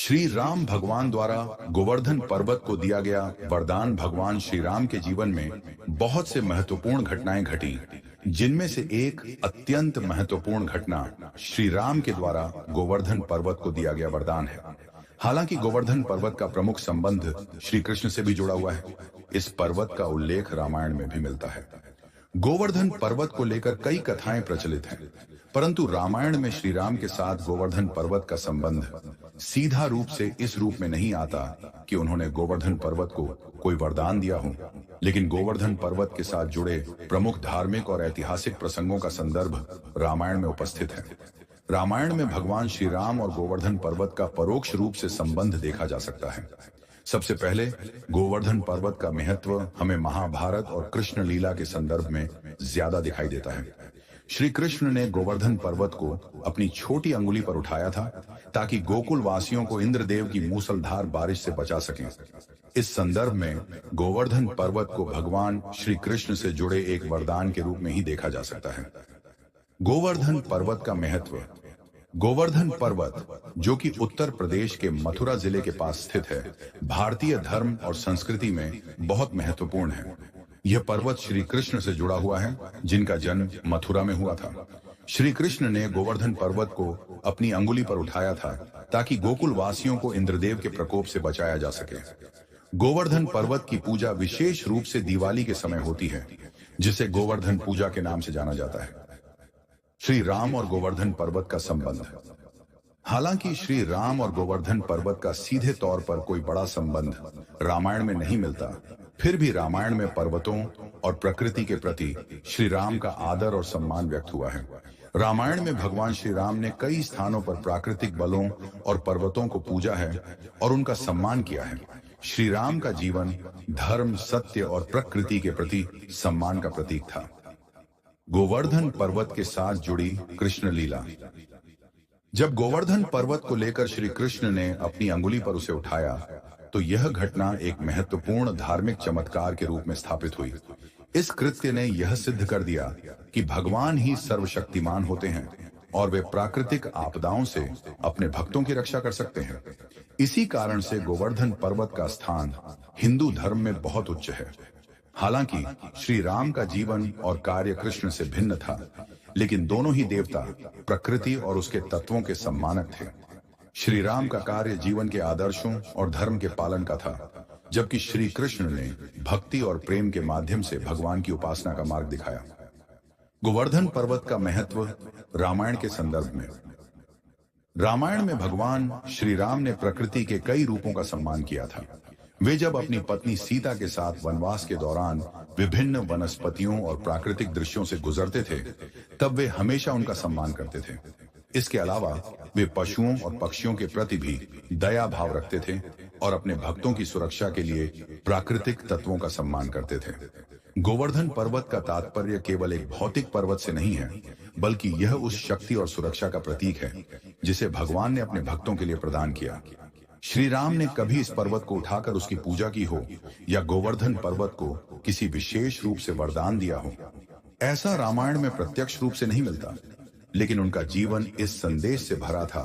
श्री राम भगवान द्वारा गोवर्धन पर्वत को दिया गया वरदान भगवान श्री राम के जीवन में बहुत से महत्वपूर्ण घटनाएं घटी, जिनमें से एक अत्यंत महत्वपूर्ण घटना श्री राम के द्वारा गोवर्धन पर्वत को दिया गया वरदान है। हालांकि गोवर्धन पर्वत का प्रमुख संबंध श्री कृष्ण से भी जुड़ा हुआ है। इस पर्वत का उल्लेख रामायण में भी मिलता है। गोवर्धन पर्वत को लेकर कई कथाएं प्रचलित हैं, परंतु रामायण में श्री राम के साथ गोवर्धन पर्वत का संबंध सीधा रूप से इस रूप में नहीं आता कि उन्होंने गोवर्धन पर्वत को कोई वरदान दिया हो, लेकिन गोवर्धन पर्वत के साथ जुड़े प्रमुख धार्मिक और ऐतिहासिक प्रसंगों का संदर्भ रामायण में उपस्थित है। रामायण में भगवान श्री राम और गोवर्धन पर्वत का परोक्ष रूप से संबंध देखा जा सकता है। सबसे पहले गोवर्धन पर्वत का महत्व हमें महाभारत और कृष्ण लीला के संदर्भ में ज्यादा दिखाई देता है। श्री कृष्ण ने गोवर्धन पर्वत को अपनी छोटी अंगुली पर उठाया था ताकि गोकुल वासियों को इंद्रदेव की मूसलधार बारिश से बचा सकें। इस संदर्भ में गोवर्धन पर्वत को भगवान श्री कृष्ण से जुड़े एक वरदान के रूप में ही देखा जा सकता है। गोवर्धन पर्वत का महत्व। गोवर्धन पर्वत, जो कि उत्तर प्रदेश के मथुरा जिले के पास स्थित है, भारतीय धर्म और संस्कृति में बहुत महत्वपूर्ण है। यह पर्वत श्री कृष्ण से जुड़ा हुआ है, जिनका जन्म मथुरा में हुआ था। श्री कृष्ण ने गोवर्धन पर्वत को अपनी अंगुली पर उठाया था ताकि गोकुल वासियों को इंद्रदेव के प्रकोप से बचाया जा सके। गोवर्धन पर्वत की पूजा विशेष रूप से दिवाली के समय होती है, जिसे गोवर्धन पूजा के नाम से जाना जाता है। श्री राम और गोवर्धन पर्वत का संबंध। हालांकि श्री राम और गोवर्धन पर्वत का सीधे तौर पर कोई बड़ा संबंध रामायण में नहीं मिलता, फिर भी रामायण में पर्वतों और प्रकृति के प्रति श्री राम का आदर और सम्मान व्यक्त हुआ है। रामायण में भगवान श्री राम ने कई स्थानों पर प्राकृतिक बलों और पर्वतों को पूजा है और उनका सम्मान किया है। श्री राम का जीवन धर्म, सत्य और प्रकृति के प्रति सम्मान का प्रतीक था। गोवर्धन पर्वत के साथ जुड़ी कृष्ण लीला। जब गोवर्धन पर्वत को लेकर श्री कृष्ण ने अपनी अंगुली पर उसे उठाया, तो यह घटना एक महत्वपूर्ण धार्मिक चमत्कार के रूप में स्थापित हुई। इस कृत्य ने यह सिद्ध कर दिया कि भगवान ही सर्वशक्तिमान होते हैं और वे प्राकृतिक आपदाओं से अपने भक्तों की रक्षा कर सकते हैं। इसी कारण से गोवर्धन पर्वत का स्थान हिंदू धर्म में बहुत उच्च है। हालांकि श्री राम का जीवन और कार्य कृष्ण से भिन्न था, लेकिन दोनों ही देवता प्रकृति और उसके तत्वों के सम्मानक थे। श्री राम का कार्य जीवन के आदर्शों और धर्म के पालन का था, जबकि श्री कृष्ण ने भक्ति और प्रेम के माध्यम से भगवान की उपासना का मार्ग दिखाया। गोवर्धन पर्वत का महत्व रामायण के संदर्भ में। रामायण में भगवान श्री राम ने प्रकृति के कई रूपों का सम्मान किया था। वे जब अपनी पत्नी सीता के साथ वनवास के दौरान विभिन्न वनस्पतियों और प्राकृतिक दृश्यों से गुजरते थे, तब वे हमेशा उनका सम्मान करते थे। इसके अलावा वे पशुओं और पक्षियों के प्रति भी दया भाव रखते थे और अपने भक्तों की सुरक्षा के लिए प्राकृतिक तत्वों का सम्मान करते थे। गोवर्धन पर्वत का तात्पर्य केवल एक भौतिक पर्वत से नहीं है, बल्कि यह उस शक्ति और सुरक्षा का प्रतीक है जिसे भगवान ने अपने भक्तों के लिए प्रदान किया। श्री राम ने कभी इस पर्वत को उठाकर उसकी पूजा की हो या गोवर्धन पर्वत को किसी विशेष रूप से वरदान दिया हो, ऐसा रामायण में प्रत्यक्ष रूप से नहीं मिलता, लेकिन उनका जीवन इस संदेश से भरा था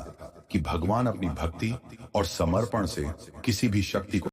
कि भगवान अपनी भक्ति और समर्पण से किसी भी शक्ति को